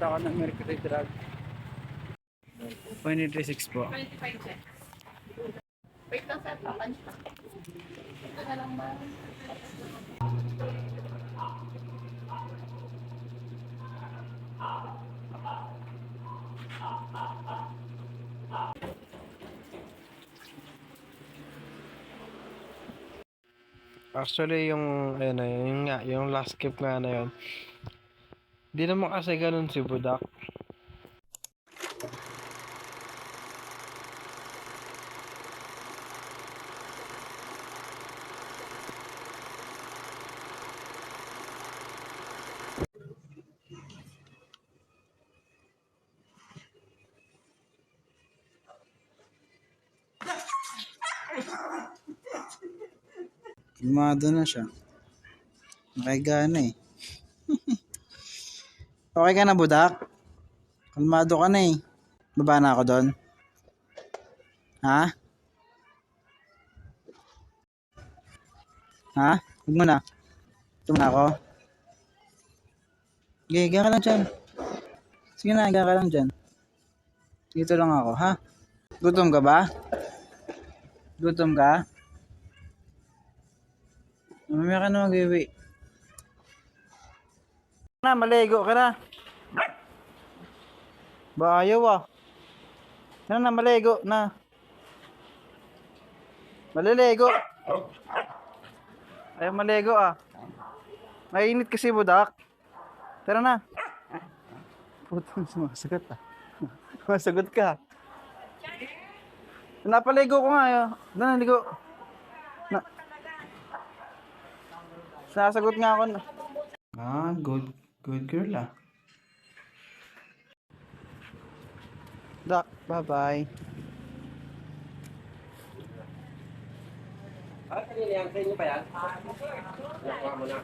Punta ako ng Mercury Drug. 136 po. 25 check. Wait lang sa papan siya. Ito na lang ba? Actually, yung, ayun na, yun nga, yung last skip nga na yun. Di naman kasi ganun si Budak. Kalmado na siya. Nakigana eh. Okay ka na, Budak? Kalmado ka na eh. Baba na ako doon. Ha? Ha? Huwag mo na. Ito na ako. Sige, higa ka lang dyan. Sige na, higa ka lang dyan. Dito lang ako, ha? Gutom ka ba? Gutom ka? Mamaya ka na mag-iwi. Na, maligo ka na. Ba, ayaw ah. Ano na, maligo na. Maliligo. Ayaw maligo ah. Mainit kasi, Budak. Tara na. Putang sumasagot ah. Sumasagot ka. Napaligo ko nga ayaw. Doon, naligo. Sinasagot nga ako na. Ah, good girl ah. Dak, bye-bye. Kanina yan, kanina pa yan? Nakuha mo na.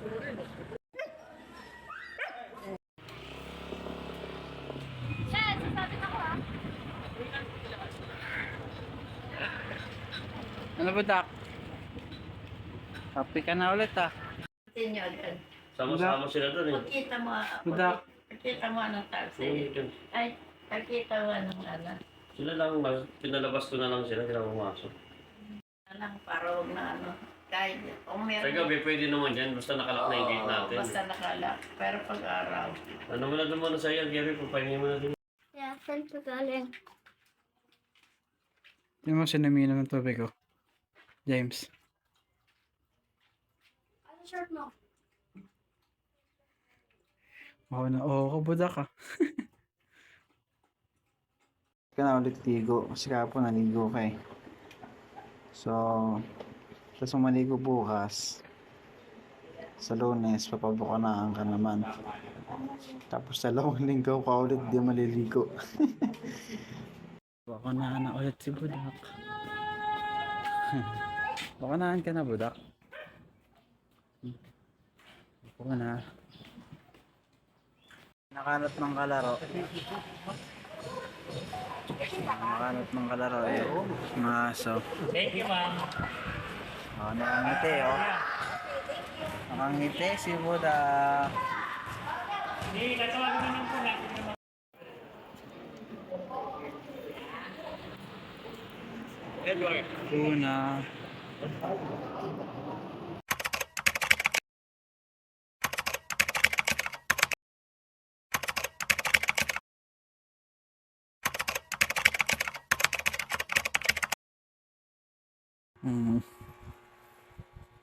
Ano ba, Dak? Happy ka na ulit ah. Sama-sama sila doon eh. Pagkita mo, Budak. pagkita mo anong taxi. Ay, pagkita mo anong ano. Sila lang, pinalabas ko na lang sila, kailangan pumasok. Lang para huwag na ano. Kahit kung meron. Sa gabi pwede naman dyan, basta nakalak na yung gate natin. Basta nakalak. Pero pag-araw. Ano mo na doon muna sa iyo, Gary, pagpahingin mo na din. Yeah, saan ka galing? Hindi mo sinaminom ng tubig ko. James. Ano shirt mo? Oo na, oo ka, Budak ah. Ka na ulit ligo. Kasi kapon naligo ka eh. So, tapos maligo bukas. Sa Lunes, papabukanaan ka naman. Tapos sa dalawang linggo ka ulit di maliligo. Bukanaan na ulit si Budak. Bukanaan ka na, Budak. Buka na. Nakanot ng kalaro. Nakanot ng kalaro eh. Mga aso. Thank you, ma'am. Oh, nakangiti oh. Nakangiti si Budak. Hindi, tatawagan naman po natin. Una.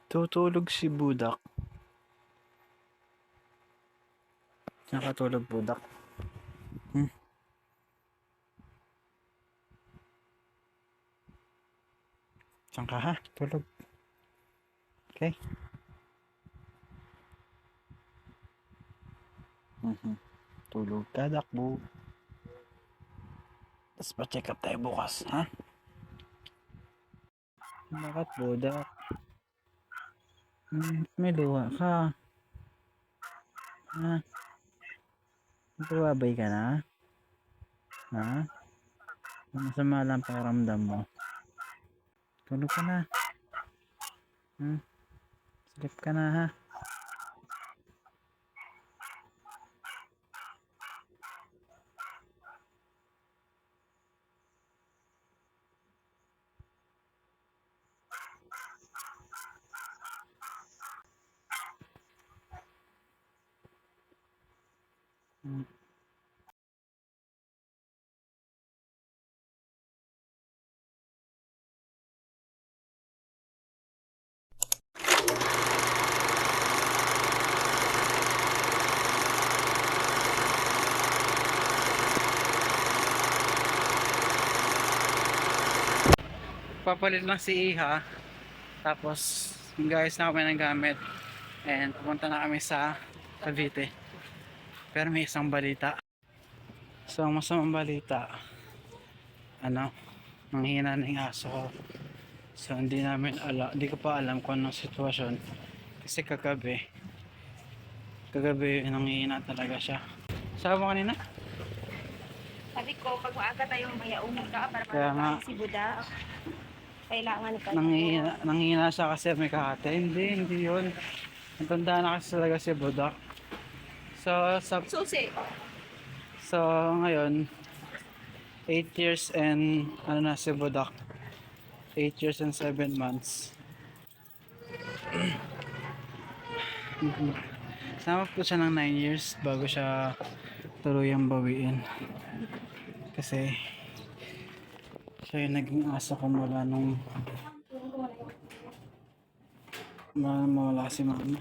Tutulog si Budak. Nakatulog Budak. Saan ka ha? Tulog. Okay. Tulog ka, Dakbo. Tapos pa-check up tayo bukas, ha? Bakit, Budak? May luha ka. Ha? Buwabay ka na? Ha? Masama lang pakiramdam mo. Tulog ka na. Sleep ka na, ha? Papalit lang si Iha. Tapos, guys na kami ng gamit. And pumunta na kami sa Cavite. Pero may isang balita. So, ang masamang balita, nanghihina na yung aso ko. So, hindi ko pa alam kung anong sitwasyon. Kasi kagabi nanghihina talaga siya. Sabi mo kanina? Sabi ko, pag maaga tayo mayaunin ka para Kaya nga. si Buda. Kailangan ka. Nanghihina siya kasi may kahate. Hindi yun. Natanda na kasi talaga si Budak. Susi. So ngayon, 8 years and na si Budak. 8 years and 7 months. Sama po siya ng 9 years bago siya tuluyang bawiin. Kasi siya yung naging aso ko mula nung mawala si mama.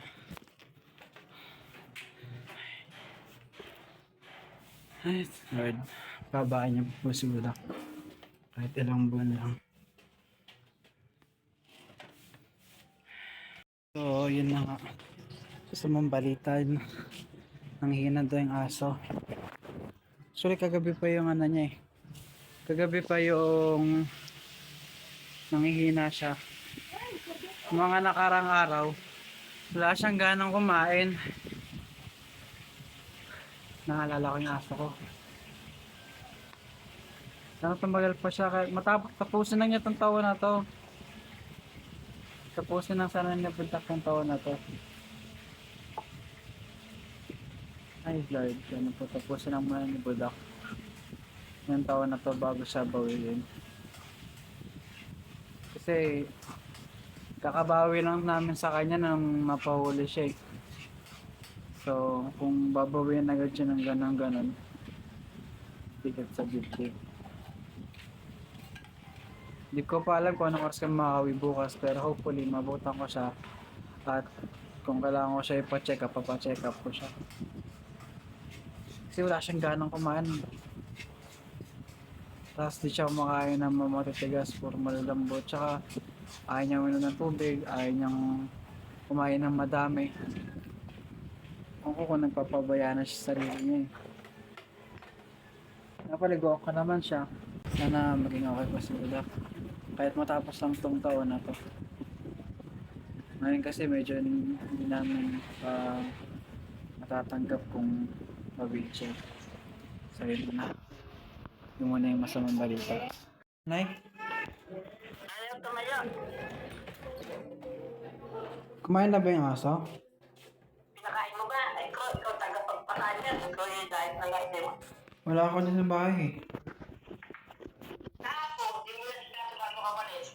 Ay, Lord, babaan niya po si Budak. Kahit ilang buwan lang. So, yun na nga. Gusto mong balita, nanghihina daw yung aso. Actually, kagabi pa yung niya eh. Kagabi pa yung nanghihina siya. Mga nakarang araw, wala siyang ganang kumain. Naalala ko yung aso ko. Sana tumagal pa siya kahit tapusin na niya itong taon na to. Tapusin na sana niya puntak ng taon na to. Ay Lord, ano po, tapusin na muna ni Budak yung taon na to bago siya bawiin. Kasi kakabawi lang namin sa kanya nang mapahuli siya eh. So, kung babawiin agad siya ng ganon, ticket sa dibdib. Hindi ko pa alam kung anong oras kami makakawi bukas, pero hopefully mabutan ko siya. At kung kailangan ko siya ipa-check up, papacheck up ko siya. Kasi wala siyang ganang kumain. Tapos di siya kumakain ng matitigas, puro malalambot. Tsaka ayaw niya uminom ng tubig, ayaw niyang kumain ng madami. Kung nagpapabaya na siya sa sarili niya eh. Napaligo ko naman siya. Sana maging okay pa si Budak. Kahit matapos lang tong taon na to. Ngayon kasi medyo hindi namin matatanggap kung mabig siya. So yun na. Yung muna yung masamang balita. Nay? Kumain na ba yung aso? Pinakain mo ba? Ikaw tagapagpakain yan. Ikaw yung diet na light mo. Wala ako din sa bahay eh. Kahapon, di mo na sila bago ka malis.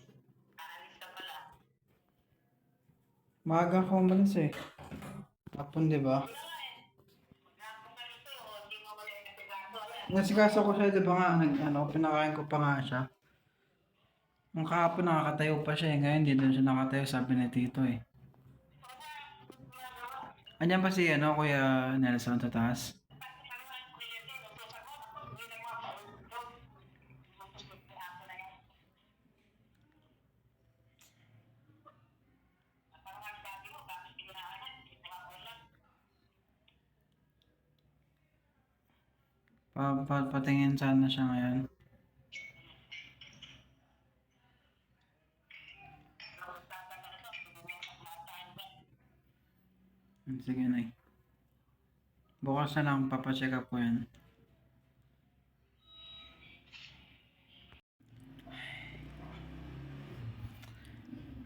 Aalis ka pala. Maaga ako umalis eh. Hapon diba? Kahapon ka nito, di mo ba yung nasigaso? Nasikaso ko siya diba nga, pinakain ko pa nga siya. Nung kahapon nakakatayo pa siya eh. Ngayon hindi doon siya nakatayo, sabi ni Tito eh. Andiyan ba si Kuya Nelson sa taas? Patingin sana siya ngayon. Sige na. Bukas na lang papacheck up ko yan.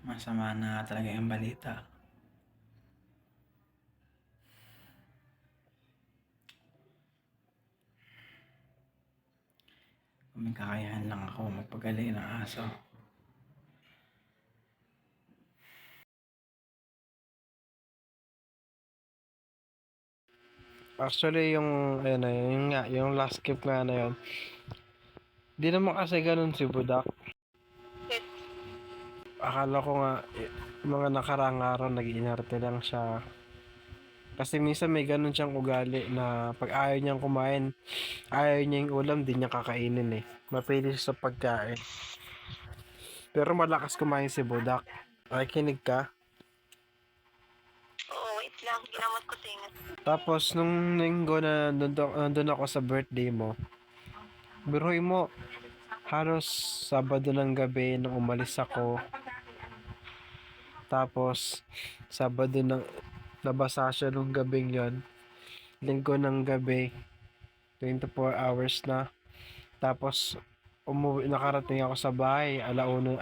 Masama na talaga yung balita. Kung may kakayahan lang ako magpagaling ng aso. Actually, yung, ayun na, yung nga, yung last skip nga na yun. Di naman kasi ganun si Budak. Akala ko nga, mga nakaraang araw, nag-inarte lang siya. Kasi minsan may ganun siyang ugali na pag ayaw niyang kumain, ayaw niya yung ulam, di niya kakainin eh. Mapili siya sa pagkain. Pero malakas kumain si Budak. Nakikinig ka? Oo, wait lang. Ginamot ko tingin. Tapos, nung linggo na nandun ako sa birthday mo, biruin mo, halos Sabado ng gabi nung umalis ako. Tapos, Sabado ng nabasa siya nung gabing yon. Linggo ng gabi, 24 hours na. Tapos, nakarating ako sa bahay, alauna,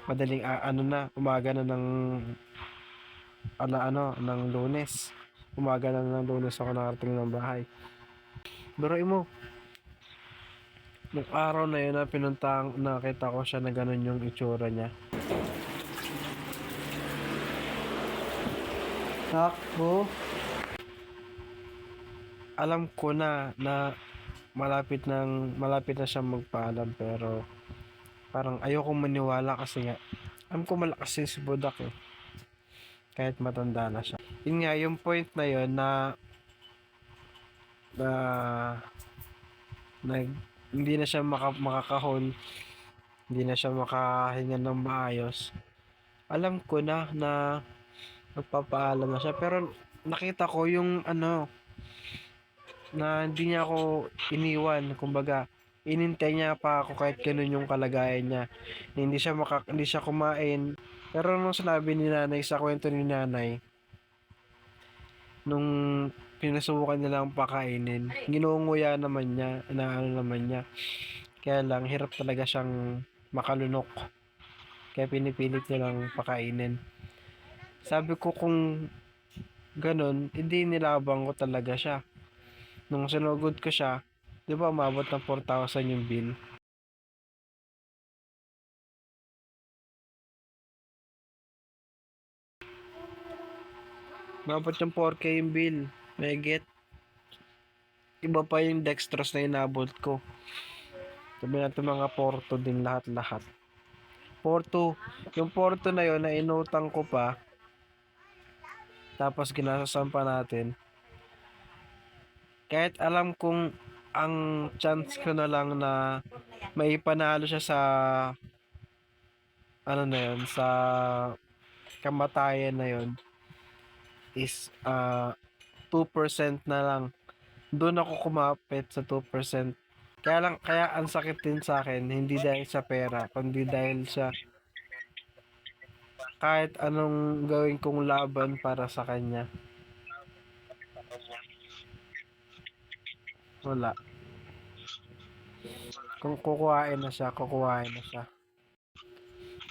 madaling, umaga na ng, ng Lunes. Umaga na ng Lunes ako nakarating ng bahay. Biruin mo, nung araw na yun na nakita ko siya na ganun yung itsura niya. Takbo. Alam ko na malapit na siyang magpaalam, pero parang ayoko maniwala kasi nga alam ko malakas yung si Budak eh. Kahit matanda na siya. Yun nga, yung point na yun na hindi na siya makakahon, hindi na siya makahinga ng maayos. Alam ko na magpapaalam na siya, pero nakita ko yung na hindi niya ako iniwan, kumbaga inintay niya pa ako kahit ganun yung kalagayan niya. Hindi siya kumain. Pero nung sinabi ni nanay, sa kwento ni nanay, nung pinasubukan niya lang pakainin, ginunguya naman niya, naman niya. Kaya lang, hirap talaga siyang makalunok. Kaya pinipilit niya lang pakainin. Sabi ko kung ganun, hindi nilabang ko talaga siya. Nung sinugod ko siya, di ba umabot ng 4,000 yung bill? Umabot yung 4K yung bill. May get. Iba pa yung dextrose na inabot ko. Sabi natin mga Porto din lahat-lahat. Porto. Yung Porto na yun, na inutang ko pa. Tapos ginasasan pa natin. Kahit alam kong ang chance ko na lang na may panalo siya sa sa kamatayan na yun is 2% na lang. Doon ako kumapit sa 2%. Kaya ang sakit din sa akin, hindi dahil sa pera, kundi dahil sa kahit anong gawin kong laban para sa kanya. Wala. Kung kukuhain na siya.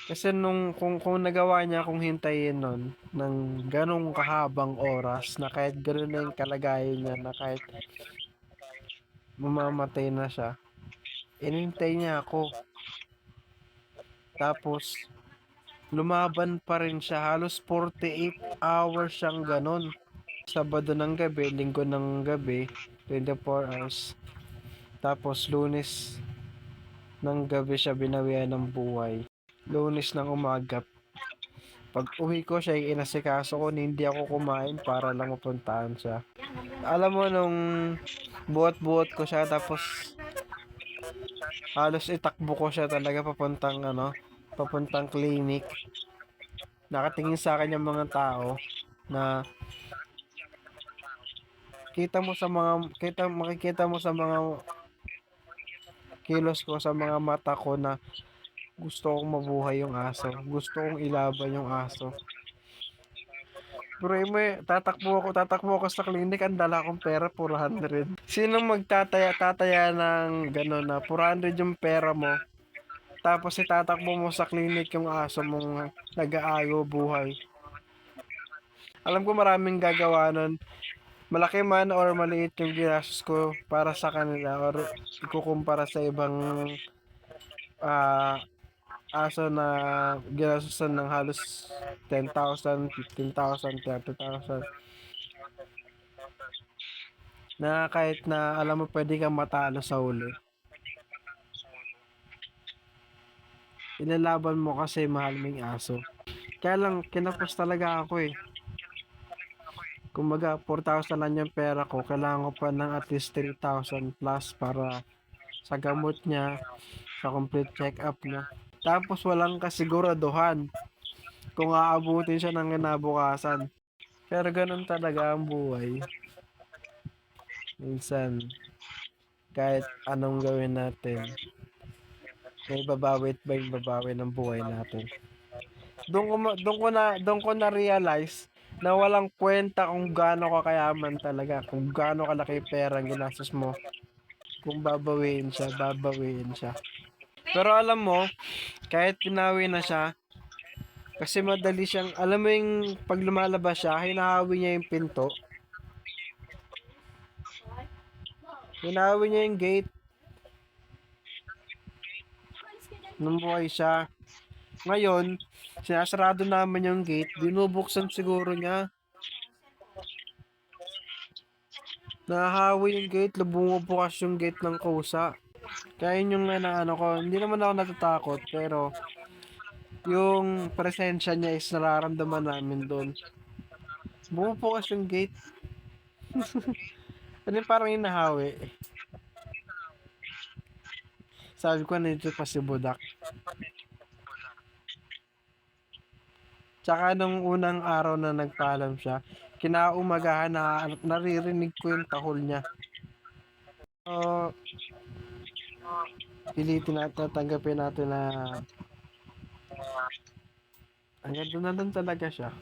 Kasi kung nagawa niya akong hintayin nun ng ganong kahabang oras na kahit gano'n na yung kalagayan niya na kahit mamamatay na siya, inintay niya ako. Tapos, lumaban pa rin siya. Halos 48 hours siyang ganon. Sabado ng gabi, linggo ng gabi, 24 hours. Tapos, Lunes ng gabi siya binawian ng buhay. Lunes ng umaga. Pag uwi ko siya, inasikaso ko, hindi ako kumain para lang mapuntahan siya. Alam mo, nung buot-buot ko siya, tapos halos itakbo ko siya talaga papuntang clinic. Nakatingin sa akin yung mga tao na makikita mo sa mga kilos ko, sa mga mata ko na gusto kong mabuhay yung aso. Gusto kong ilaban yung aso. Pero tatakbo ako sa clinic, ang dala kong pera, 400. Sinong tataya ng gano'n na 400 yung pera mo, tapos itatakbo mo sa clinic yung aso mong nag-aayo buhay? Alam ko maraming gagawa nun. Malaki man or maliit yung ginastos ko para sa kanila or ikukumpara sa ibang aso na ginastosan ng halos 10,000, 15,000, 30,000. Na kahit na alam mo pwede kang matalo sa huli. Ilalaban mo kasi mahal mo yung aso. Kaya lang, kinapos talaga ako eh. Kumbaga, 4,000 lang yung pera ko. Kailangan ko pa ng at least 3,000 plus para sa gamot niya, sa complete check-up niya. Tapos walang kasiguraduhan kung aabutin siya ng kinabukasan. Pero ganun talaga ang buhay. Minsan, kahit anong gawin natin, may babawi at may babawi ng buhay natin. Doon ko na realize na walang kwenta kung gaano ka kayaman talaga, kung gaano kalaki pera ang ginastos mo. Kung babawiin siya, babawiin siya. Pero alam mo, kahit pinawi na siya, kasi madali siyang, alam mo yung pag lumalabas siya, hinahawi niya yung pinto. Hinahawi niya yung gate. Nung buhay siya. Ngayon, sinasarado namin yung gate, binubuksan siguro niya. Nahahawi yung gate, bumubukas yung gate ng kusa. Kaya yun yung ano ko, hindi naman ako natatakot, pero yung presensya niya is nararamdaman namin doon. Bumubukas yung gate. Ano yung parang hinahawi. Sabi ko, nandito pa si Budak. Tsaka nung unang araw na nagpaalam siya, kinaumagahan na naririnig ko yung tahol niya. So, pilitin natin, tanggapin natin na hanggang doon na lang talaga siya.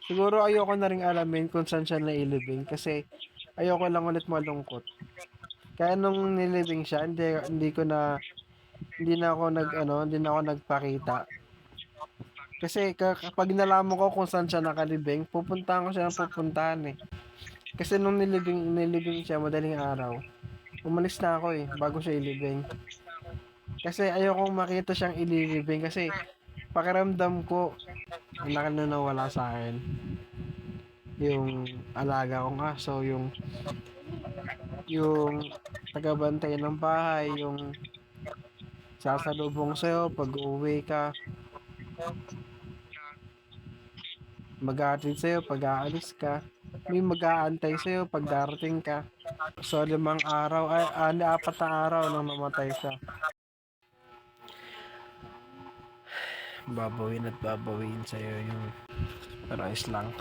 Siguro ayoko na rin alamin kung saan siya nailibing kasi ayoko lang ulit malungkot. Kaya nung nilibing siya, hindi na ako nagpakita. Kasi kapag nalaman ko kung saan siya nakalibing, pupuntahan ko siya ng pupuntahan eh. Kasi nung nilibing siya madaling araw, umalis na ako eh, bago siya ilibing. Kasi ayoko makita siyang ililibing kasi pakiramdam ko, ang laki na nawala sa akin. Yung alaga kong aso, yung tagabantay ng bahay, yung sasalubong sa'yo pag uwi ka, mag-aatid sa'yo pag aalis ka, may mag-aantay sa'yo pag darating ka. So 4 araw na araw nang namatay siya. Babawin at babawin sa'yo yung rice lang.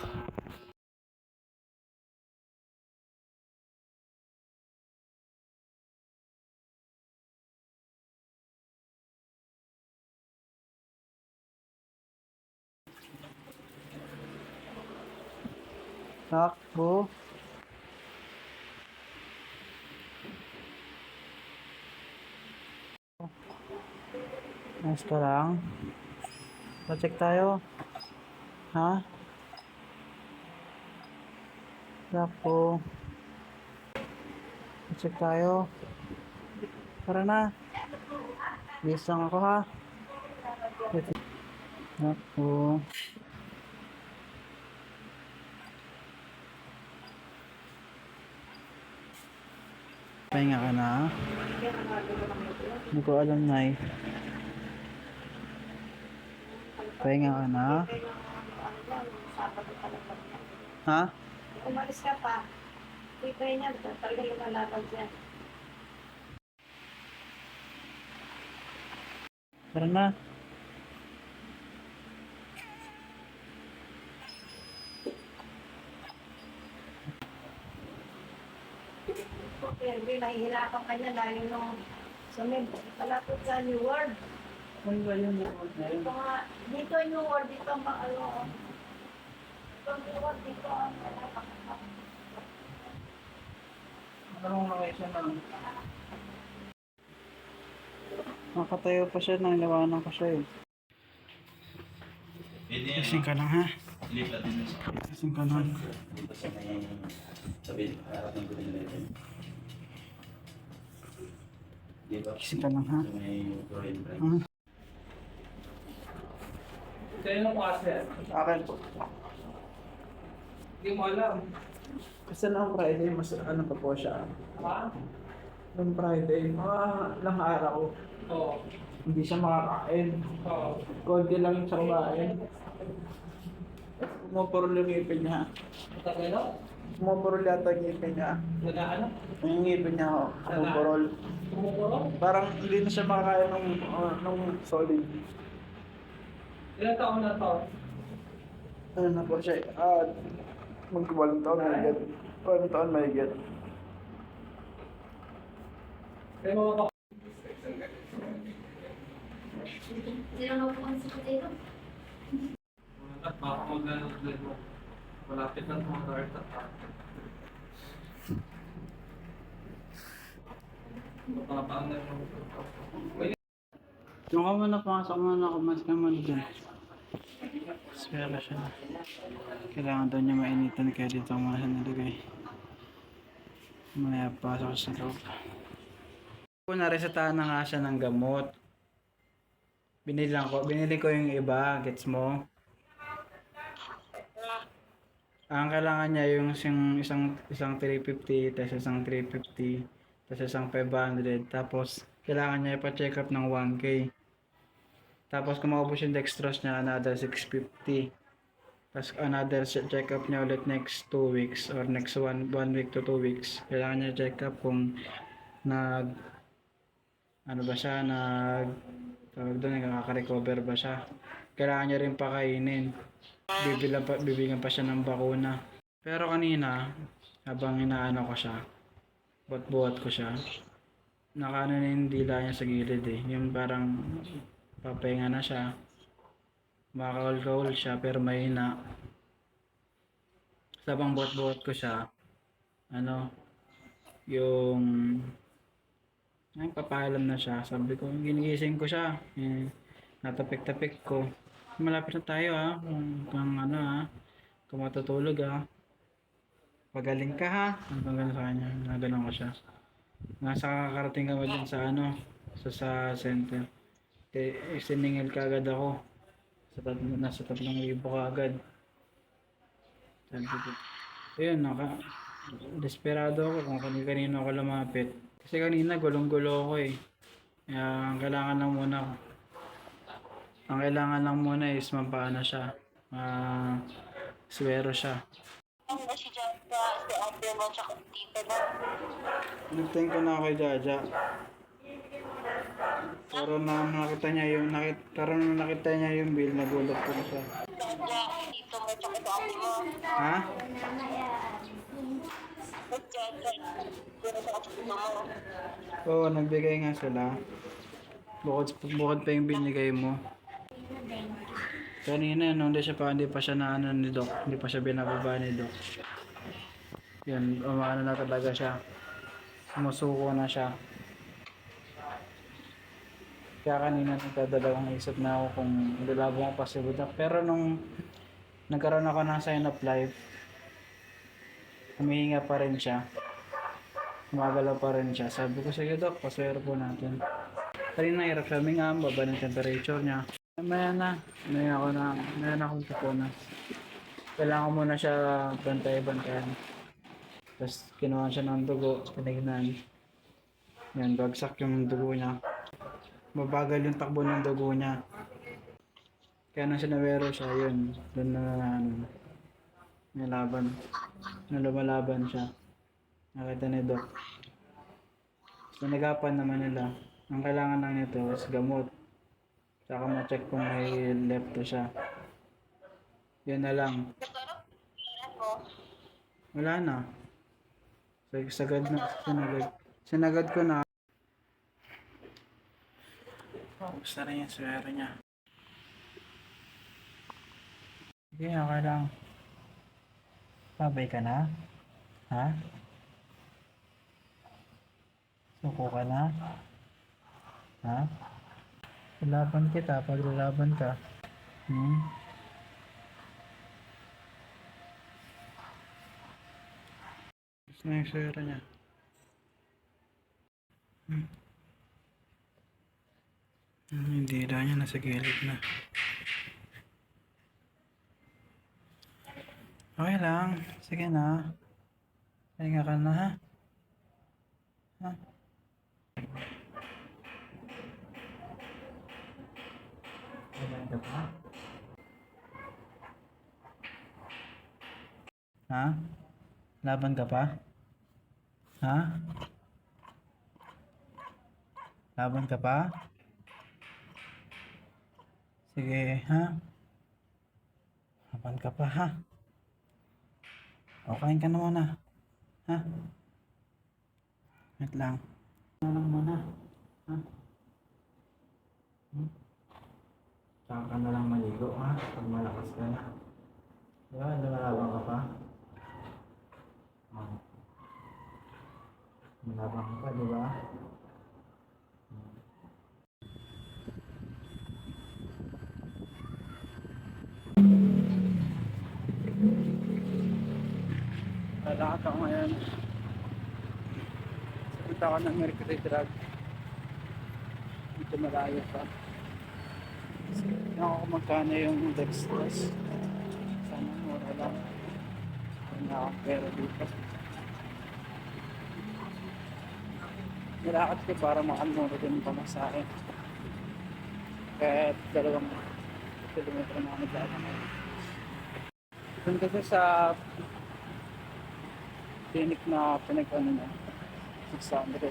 Takbo. Nice ka lang. Pa-check tayo. Ha? Takbo. Pa-check tayo. Tara na. Bilis lang ako ha. Takbo. Pahinga ka na. Hindi ko alam na eh. Pahinga ka na. Ha? Umalis ka pa. Titry niya, talaga lumalaban siya. Tara na. Pero nahihirapan ka niya dahil nung malapit sa New World. Ano ba yun? Dito nga, dito yung New World, dito ang ano. Dito ang New World, dito ang Anong location lang? Nakatayo pa siya, nanglawanan ko siya eh. Kasing ka lang ha? Kasing ka lang. Kasing ka lang ha? Kaya nung kasi, Akin po. Hindi mo alam. Kasi noong Friday, mas ano pa po siya. Ha? Noong Friday, mga ilang araw, Oo. hindi siya makakain. Oo. Konti lang siya kumain. Pumapurol yung ngipin niya. Tagal na? Pumapurol yata yung ngipin niya. Nag-ano? Yung ngipin niya, pumapurol. Kumukurong? Parang hindi na siya makakain nung solid. Ilang taon na to? Ano na po siya, mag-walong taon, may get. Walong taon, may get. Kaya mga ka... Tinanong ko sa potato. At baka mag-ano mo. Malapit lang mga start at Mapapaan na yung... Yung ka muna, pumasok muna ako, mas ka muna dun. Swela siya na. Kailangan daw niya mainitan kaya dito muna siya nalagay. Mamaya pasok sa loob. Kung naresetahan na nga siya ng gamot. Binili ko yung iba, gets mo? Ang kailangan niya yung isang 350, tapos isang 350, tapos isang 500, tapos kailangan niya ipa-check up ng 1K. Tapos kung maubos yung dextrose niya, another 650. Tapos another check up niya ulit next 2 weeks or next 1 week to 2 weeks. Kailangan niya check up kung ano ba siya, tawag doon, nakaka-recover ba siya. Kailangan niya rin pakainin. Bibigyan pa siya ng bakuna. Pero kanina, habang inaano ko siya, buhat ko siya, nakaano na yung dila niya sa gilid eh. Yung parang papahinga na siya. Makakahol-kahol siya pero mahina. Sabang buhat ko siya, yung ay papahalam na siya. Sabi ko, ginigising ko siya. Natapik-tapik ko. Malapit na tayo kung kung matutulog pagaling ka hanggang gano'n sa kanya, nagano'n ko siya. Nasa kakarating ka ba dyan sa center. Siningil ka agad ako. Nasa 3,000 ka agad. Sabi ko, ayun, desperado ako kung kanino ako lumapit. Kasi kanina gulong-gulo ako eh. Kaya ang kailangan lang muna is mapaano siya. Swero siya. Ang si Jaja, si ate mo, tsaka si tita mo. Nagtain ko na kay Jaja. Pero nakita niya yung bill, nagulat ko na siya. Jaja, tito mo, tsaka si ate mo. Ha? Jaja, pero sa tito mo. Oo, nagbigay nga sila. Bukod pa yung binigay mo. Kanina, hindi pa siya na ni Doc. Hindi pa siya binababa ni Doc. Yan, umaano na talaga siya. Sumusuko na siya. Kaya kanina nagdadalawang isip na ako kung ilabo ko pa si Doc. Pero nung nagkaroon ako ng sign of life, humihinga pa rin siya. Gumagalaw pa rin siya. Sabi ko, sige Doc, paswero po natin. Kanina hirap siya huminga, baba ng temperature niya. Maya akong tupunas. Kailangan ko muna siya bantay-bantayan. Tapos kinuha siya ng dugo, tinignan. Yan, bagsak yung dugo niya. Mabagal yung takbo ng dugo niya. Kaya nang sinawero siya, yun. Doon may laban. Lumalaban siya. Nakita ni Doc. So, nagapan naman nila. Ang kailangan lang nito is gamot. Saka ma-check kung may lepto siya. Yun na lang. Wala na. Sinagad ko na. Basta rin yung swero niya. Sige, okay lang. Pabay ka na? Ha? Suko ka na? Ha? Lalaban kita pag lalaban ka. Gusto na yung swero niya. Hindi dila niya nasa gilid na. Okay lang. Sige na. Pahinga ka na, ha? Ha? Laban ka pa? Ha? Laban ka pa? Ha? Laban ka pa? Sige, ha? Laban ka pa, ha? O, kain ka na muna. Ha? Wait lang. Ano lang muna? Ha? Tsaka ka na lang maligo, ha? Pag malakas ka na. Diba? Lumalaban ka pa? Oh. Lumalaban ka pa, diba? Lalakad ako ngayon. Punta ako ng Mercury Drug. Dito malayo pa. Tignan ko kung magkano yung dextrose. Sana mura lang. Wala akong pera dito. Nilakad ko para makalmura din yung pamasahe. Kahit 2 kilometro na ako naglalakad. Doon kasi sa clinic na pinag-ano na 600.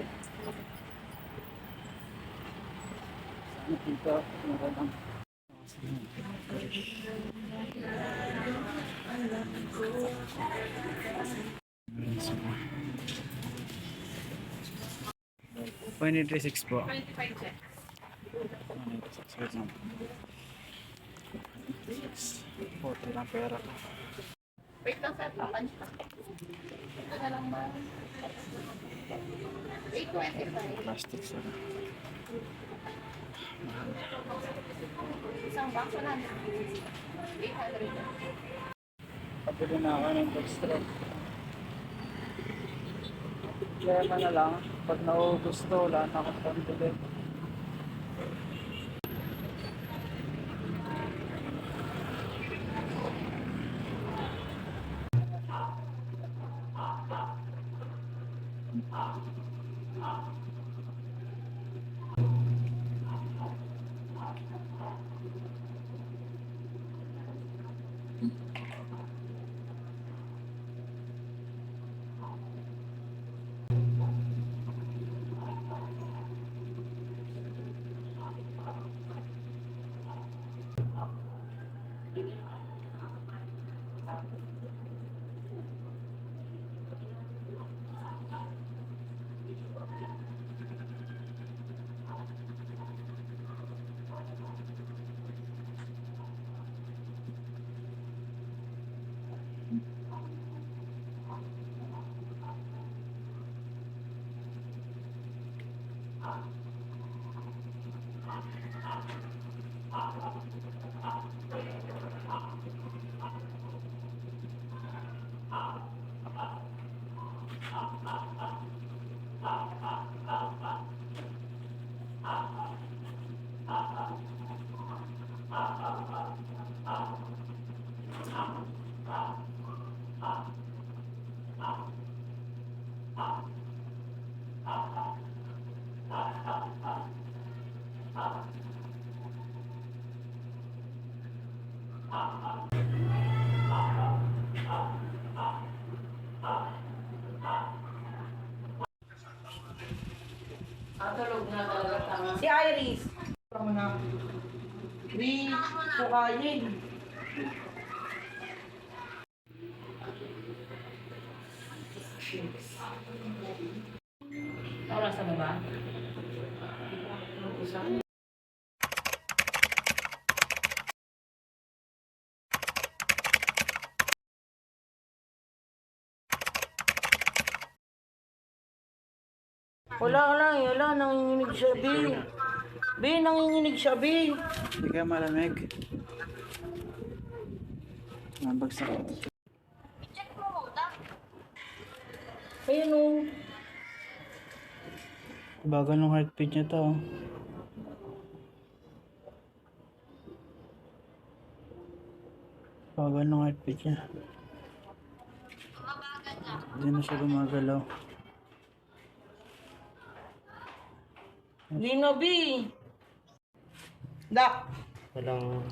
Sana dito, mura lang. Point 36 po. 25 check. 40 lang pera ko. Wait lang sir, papunch pa. Ito na lang ba? 825. Plastic sa Isang box wala na. 800. Pabili na ako ng dextrose. Problema na lang, pag nauubos to, wala na akong pambili. Si Iris. Tama na. Di, sukayin. Oras na ba? Wala, nanginginig siya, B. B, nanginginig siya, B. Hindi ka malamig. Nabagsak ito. Ayun o. Bagal ng heartbeat niya to. Bagal ng heartbeat niya. Hindi na siya gumagalaw. Lino B. Dak. Walang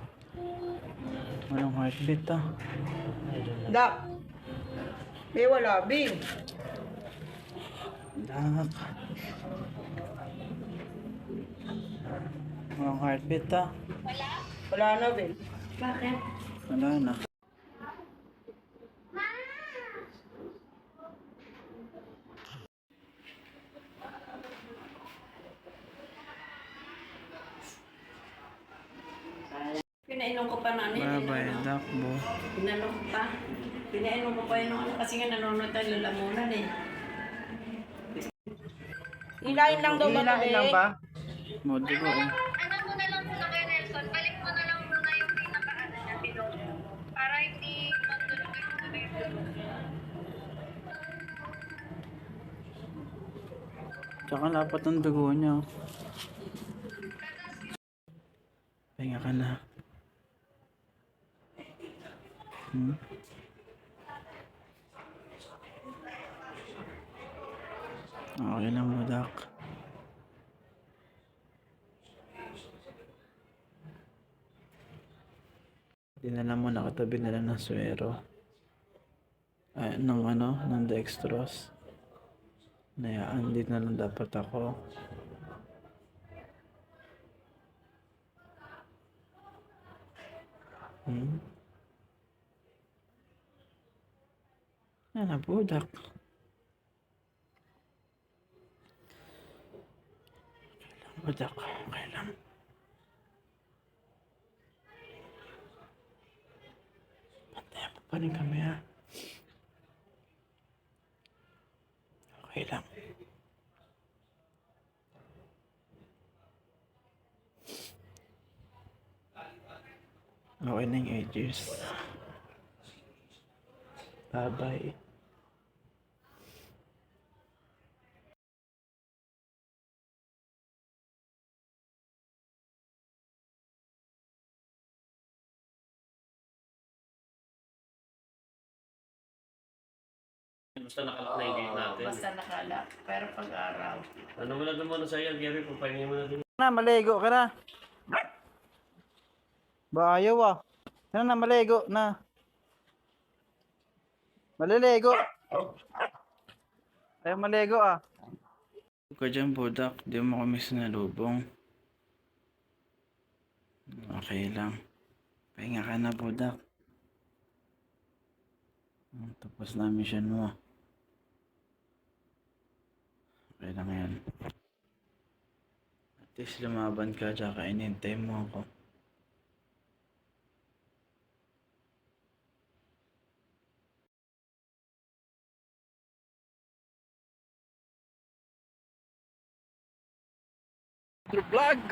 heartbeat ah. Dak. May wala B. Dak. Walang heartbeat ah. Wala na B. Bakit? Wala na. Pinainom ko pa na Bye-bye, Dakbo. Pinainom ko pa. Pinainom ko pa yun ano kasi nga nanonood tayo lalamunan eh. Ilain lang daw ba ito eh? Modugo eh. Ano mo na lang muna kay Nelson, balik mo na lang muna yung pinaka-ano niya, bilog. Para hindi magdulog yung bilog. Tsaka lapat ng dugo niya. Pahinga ka na. Okay lang mo, Dak. Dinala mo, nakatabi na lang ng suero. Ay, ng dextrose. Nayaan, dito na lang dapat ako. Ano po, Dak? Dak, okay lang. Pantayan mo pa rin kami ha. Okay lang. Okay na yung edges. Bye-bye. Basta nakalak na yung gate natin. Basta nakala. Pero pag-araw. Ano mo na naman sa iyo, Gary, kung pahingin mo na din. Na, maligo ka na. Ba, ayaw ah. Ano na, maligo na. Maliligo. Ayaw maligo ah. Huwag ka dyan, Budak. Di mo kami sinalubong. Okay lang. Pahinga ka na, Budak. Tapos na mission mo. Okay lang yan. At least lumaban ka, tsaka inintay mo ako. Vlog!